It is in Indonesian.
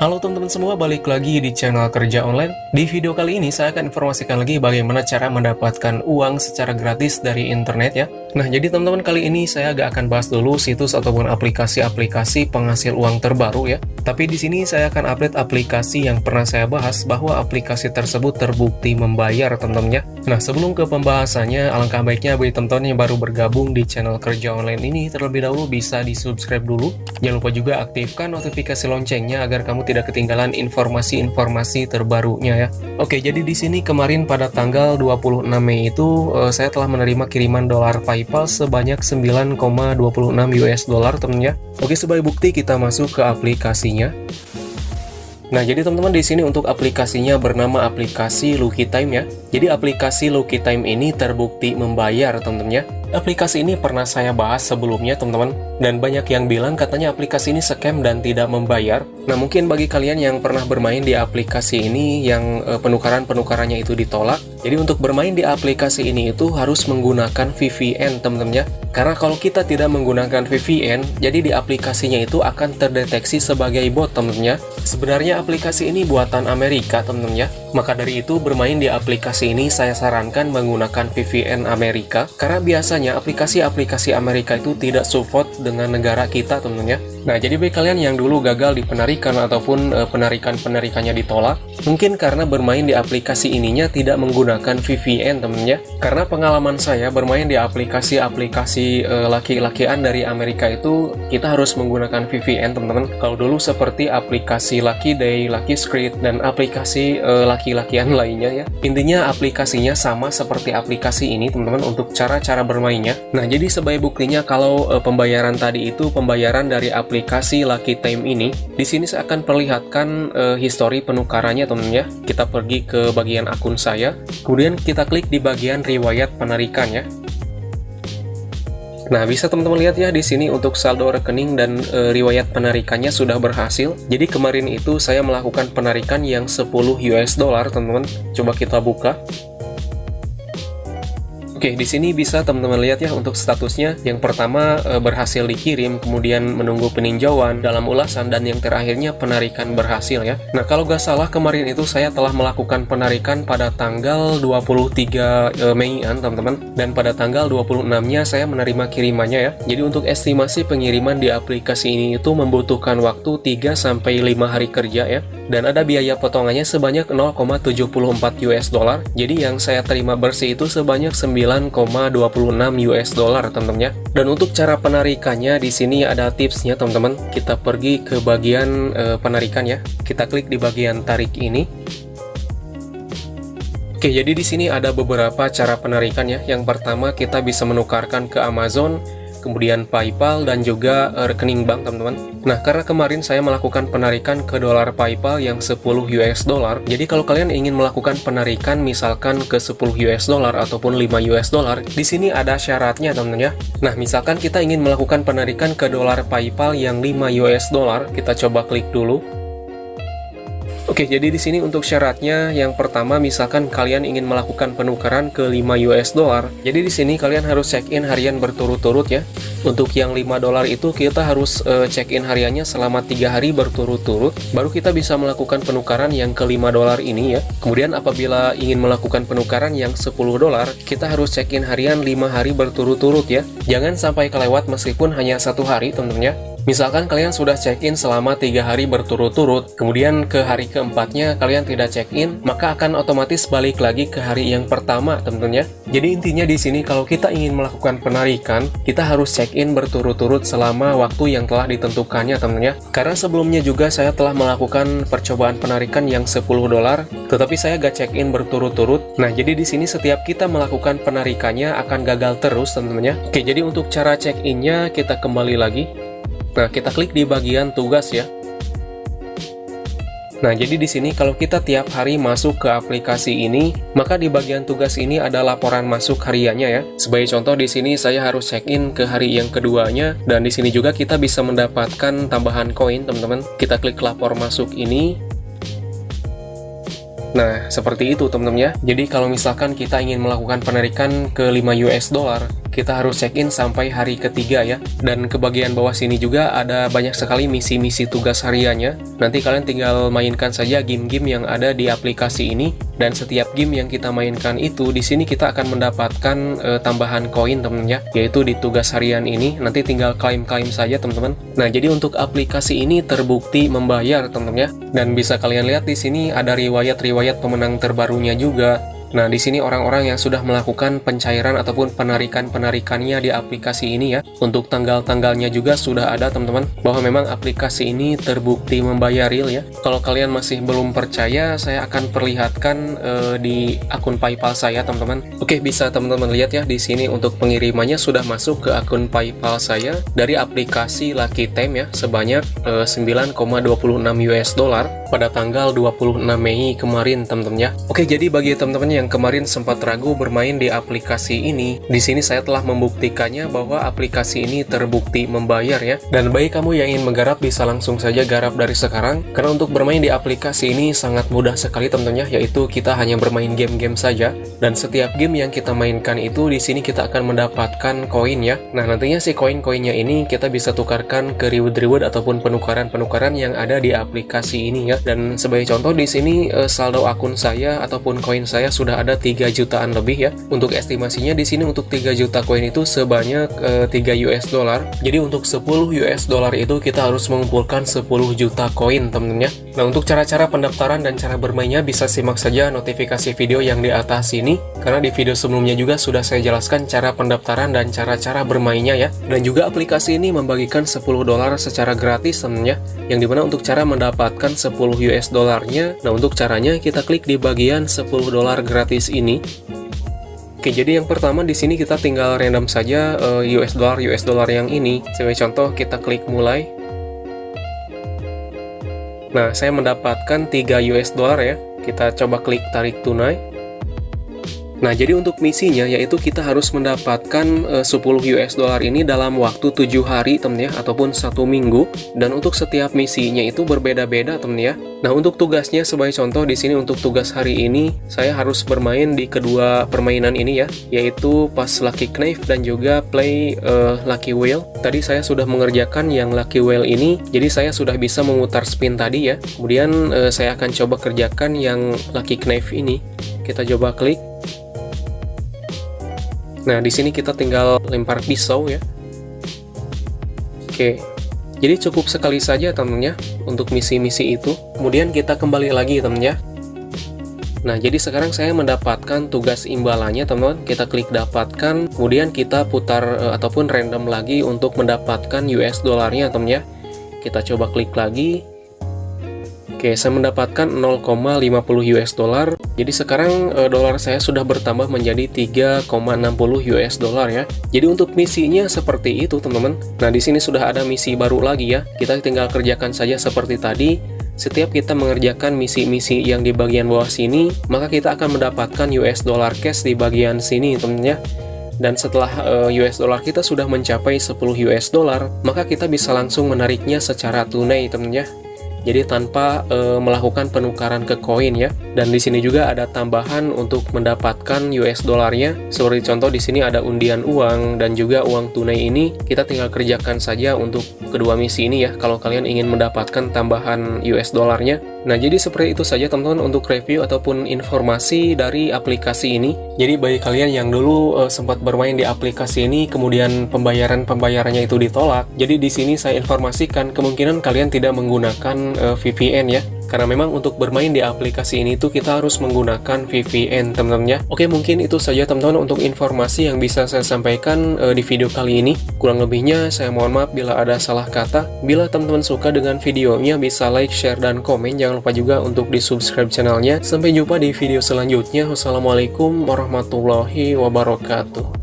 Halo teman-teman semua, balik lagi di channel Kerja Online. Di video kali ini saya akan informasikan lagi bagaimana cara mendapatkan uang secara gratis dari internet ya. Nah, jadi teman-teman kali ini saya agak akan bahas dulu situs ataupun aplikasi-aplikasi penghasil uang terbaru ya. Tapi di sini saya akan update aplikasi yang pernah saya bahas bahwa aplikasi tersebut terbukti membayar teman-teman ya. Nah, sebelum ke pembahasannya, alangkah baiknya bagi teman-teman yang baru bergabung di channel Kerja Online ini terlebih dahulu bisa di-subscribe dulu. Jangan lupa juga aktifkan notifikasi loncengnya agar kamu tidak ketinggalan informasi-informasi terbarunya ya. Oke, jadi di sini kemarin pada tanggal 26 Mei itu saya telah menerima kiriman dolar PayPal sebanyak 9,26 US dollar teman ya. Oke, sebagai bukti kita masuk ke aplikasinya. Nah, jadi teman-teman di sini untuk aplikasinya bernama aplikasi Lucky Time ya. Jadi aplikasi Lucky Time ini terbukti membayar teman-teman ya. Aplikasi ini pernah saya bahas sebelumnya teman-teman, dan banyak yang bilang katanya aplikasi ini scam dan tidak membayar. Nah, mungkin bagi kalian yang pernah bermain di aplikasi ini yang penukarannya itu ditolak, jadi untuk bermain di aplikasi ini itu harus menggunakan VPN teman-teman ya. Karena kalau kita tidak menggunakan VPN, jadi di aplikasinya itu akan terdeteksi sebagai bot teman-teman ya. Sebenarnya aplikasi ini buatan Amerika teman-teman ya. Maka dari itu bermain di aplikasi ini saya sarankan menggunakan VPN Amerika, karena biasanya aplikasi-aplikasi Amerika itu tidak support dengan negara kita teman-teman ya. Nah, jadi bagi kalian yang dulu gagal di penarikan ataupun penarikannya ditolak, mungkin karena bermain di aplikasi ininya tidak menggunakan VPN teman-teman ya. Karena pengalaman saya bermain di aplikasi-aplikasi laki-lakian dari Amerika itu kita harus menggunakan VPN teman-teman. Kalau dulu seperti aplikasi Lucky Day, Lucky Street, dan aplikasi laki-lakian lainnya ya. Intinya aplikasinya sama seperti aplikasi ini teman-teman untuk cara-cara bermainnya. Nah, jadi sebagai buktinya kalau pembayaran tadi itu pembayaran dari aplikasi Lucky Time ini, di sini saya akan perlihatkan histori penukarannya teman-teman ya. Kita pergi ke bagian akun saya, kemudian kita klik di bagian riwayat penarikan ya. Nah, bisa teman-teman lihat ya di sini untuk saldo rekening dan riwayat penarikannya sudah berhasil. Jadi kemarin itu saya melakukan penarikan yang 10 US dollar, teman-teman. Coba kita buka. Oke, di sini bisa teman-teman lihat ya untuk statusnya. Yang pertama berhasil dikirim, kemudian menunggu peninjauan, dalam ulasan, dan yang terakhirnya penarikan berhasil ya. Nah, kalau nggak salah kemarin itu saya telah melakukan penarikan pada tanggal 23 Mei-an teman-teman, dan pada tanggal 26-nya saya menerima kirimannya ya. Jadi untuk estimasi pengiriman di aplikasi ini itu membutuhkan waktu 3-5 hari kerja ya. Dan ada biaya potongannya sebanyak 0,74 US dollar. Jadi yang saya terima bersih itu sebanyak 9,26 US dollar teman-teman ya. Dan untuk cara penarikannya di sini ada tipsnya teman-teman. Kita pergi ke bagian penarikan ya. Kita klik di bagian tarik ini. Oke, jadi di sini ada beberapa cara penarikan ya. Yang pertama kita bisa menukarkan ke Amazon, kemudian PayPal, dan juga rekening bank teman-teman. Nah, karena kemarin saya melakukan penarikan ke dolar PayPal yang 10 US dollar, jadi kalau kalian ingin melakukan penarikan misalkan ke 10 US dollar ataupun 5 US dollar, di sini ada syaratnya teman-teman ya. Nah, misalkan kita ingin melakukan penarikan ke dolar PayPal yang 5 US dollar, kita coba klik dulu. Oke, jadi di sini untuk syaratnya yang pertama misalkan kalian ingin melakukan penukaran ke 5 US dollar. Jadi di sini kalian harus check-in harian berturut-turut ya. Untuk yang 5 dolar itu kita harus check-in hariannya selama 3 hari berturut-turut, baru kita bisa melakukan penukaran yang ke 5 dolar ini ya. Kemudian apabila ingin melakukan penukaran yang 10 dolar, kita harus check-in harian 5 hari berturut-turut ya. Jangan sampai kelewat meskipun hanya 1 hari teman-teman ya. Misalkan kalian sudah check-in selama 3 hari berturut-turut, kemudian ke hari keempatnya kalian tidak check-in, maka akan otomatis balik lagi ke hari yang pertama, teman-teman ya. Jadi intinya di sini kalau kita ingin melakukan penarikan, kita harus check-in berturut-turut selama waktu yang telah ditentukannya, teman-teman ya. Karena sebelumnya juga saya telah melakukan percobaan penarikan yang 10 dolar, tetapi saya gak check-in berturut-turut. Nah, jadi di sini setiap kita melakukan penarikannya akan gagal terus, teman-teman ya. Oke, jadi untuk cara check-innya kita kembali lagi. Nah, kita klik di bagian tugas ya. Nah, jadi di sini kalau kita tiap hari masuk ke aplikasi ini, maka di bagian tugas ini ada laporan masuk hariannya ya. Sebagai contoh di sini saya harus check-in ke hari yang keduanya, dan di sini juga kita bisa mendapatkan tambahan koin, teman-teman. Kita klik lapor masuk ini. Nah, seperti itu teman-teman ya. Jadi kalau misalkan kita ingin melakukan penarikan ke 5 US dollar, kita harus check-in sampai hari ketiga ya. Dan ke bagian bawah sini juga ada banyak sekali misi-misi tugas hariannya. Nanti kalian tinggal mainkan saja game-game yang ada di aplikasi ini. Dan setiap game yang kita mainkan itu, di sini kita akan mendapatkan tambahan koin teman-teman ya, yaitu di tugas harian ini. Nanti tinggal klaim-klaim saja teman-teman. Nah, jadi untuk aplikasi ini terbukti membayar teman-teman ya. Dan bisa kalian lihat di sini ada riwayat-riwayat pemenang terbarunya juga. Nah, di sini orang-orang yang sudah melakukan pencairan ataupun penarikannya di aplikasi ini ya. Untuk tanggal-tanggalnya juga sudah ada teman-teman, bahwa memang aplikasi ini terbukti membayar real ya. Kalau kalian masih belum percaya, saya akan perlihatkan di akun PayPal saya teman-teman. Oke, bisa teman-teman lihat ya di sini untuk pengirimannya sudah masuk ke akun PayPal saya dari aplikasi Lucky Time ya, sebanyak 9,26 US dollar pada tanggal 26 Mei kemarin teman-teman ya. Oke, jadi bagi teman-teman yang kemarin sempat ragu bermain di aplikasi ini, di sini saya telah membuktikannya bahwa aplikasi ini terbukti membayar ya. Dan bagi kamu yang ingin menggarap, bisa langsung saja garap dari sekarang, karena untuk bermain di aplikasi ini sangat mudah sekali teman-teman ya, yaitu kita hanya bermain game-game saja, dan setiap game yang kita mainkan itu di sini kita akan mendapatkan koin ya. Nah, nantinya si koin-koinnya ini kita bisa tukarkan ke reward-reward ataupun penukaran-penukaran yang ada di aplikasi ini ya. Dan sebagai contoh di sini saldo akun saya ataupun koin saya sudah ada 3 jutaan lebih ya. Untuk estimasinya di sini untuk 3 juta koin itu sebanyak 3 US dollar. Jadi untuk 10 US dollar itu kita harus mengumpulkan 10 juta koin teman-teman ya. Nah, untuk cara-cara pendaftaran dan cara bermainnya bisa simak saja notifikasi video yang di atas sini, karena di video sebelumnya juga sudah saya jelaskan cara pendaftaran dan cara-cara bermainnya ya. Dan juga aplikasi ini membagikan 10 dolar secara gratis teman-teman ya, yang dimana untuk cara mendapatkan 10 US dollarnya, nah untuk caranya kita klik di bagian 10 dolar gratis ini. Oke, jadi yang pertama di sini kita tinggal random saja US dollar yang ini. Sebagai contoh kita klik mulai. Nah, saya mendapatkan 3 US dollar ya. Kita coba klik tarik tunai. Nah, jadi untuk misinya yaitu kita harus mendapatkan 10 US dollar ini dalam waktu 7 hari temen ya, ataupun 1 minggu. Dan untuk setiap misinya itu berbeda-beda temen ya. Nah, untuk tugasnya sebagai contoh di sini untuk tugas hari ini saya harus bermain di kedua permainan ini ya, yaitu Pass Lucky Knife dan juga Play Lucky Wheel. Tadi saya sudah mengerjakan yang Lucky Wheel ini, jadi saya sudah bisa memutar spin tadi ya. Kemudian saya akan coba kerjakan yang Lucky Knife ini. Kita coba klik. Nah, di sini kita tinggal lempar pisau ya. Oke. Jadi cukup sekali saja temen ya untuk misi-misi itu. Kemudian kita kembali lagi temen ya. Nah, jadi sekarang saya mendapatkan tugas imbalannya teman-teman. Kita klik dapatkan, kemudian kita putar ataupun random lagi untuk mendapatkan US dollarnya temen ya. Kita coba klik lagi. Oke, saya mendapatkan 0,50 US dollar. Jadi sekarang dolar saya sudah bertambah menjadi 3,60 US dollar ya. Jadi untuk misinya seperti itu teman-teman. Nah, di sini sudah ada misi baru lagi ya. Kita tinggal kerjakan saja seperti tadi. Setiap kita mengerjakan misi-misi yang di bagian bawah sini, maka kita akan mendapatkan US dollar cash di bagian sini teman-teman ya. Dan setelah US dollar kita sudah mencapai 10 US dollar, maka kita bisa langsung menariknya secara tunai teman-teman ya. Jadi tanpa melakukan penukaran ke koin ya. Dan di sini juga ada tambahan untuk mendapatkan US dollarnya. Seperti contoh di sini ada undian uang dan juga uang tunai ini. Kita tinggal kerjakan saja untuk kedua misi ini ya, kalau kalian ingin mendapatkan tambahan US dollarnya. Nah, jadi seperti itu saja teman-teman untuk review ataupun informasi dari aplikasi ini. Jadi bagi kalian yang dulu sempat bermain di aplikasi ini, kemudian pembayarannya itu ditolak. Jadi di sini saya informasikan kemungkinan kalian tidak menggunakan VPN ya. Karena memang untuk bermain di aplikasi ini tuh kita harus menggunakan VPN teman-teman ya. Oke, mungkin itu saja teman-teman untuk informasi yang bisa saya sampaikan di video kali ini. Kurang lebihnya saya mohon maaf bila ada salah kata. Bila teman-teman suka dengan videonya bisa like, share, dan komen. Jangan lupa juga untuk di subscribe channelnya. Sampai jumpa di video selanjutnya. Wassalamualaikum warahmatullahi wabarakatuh.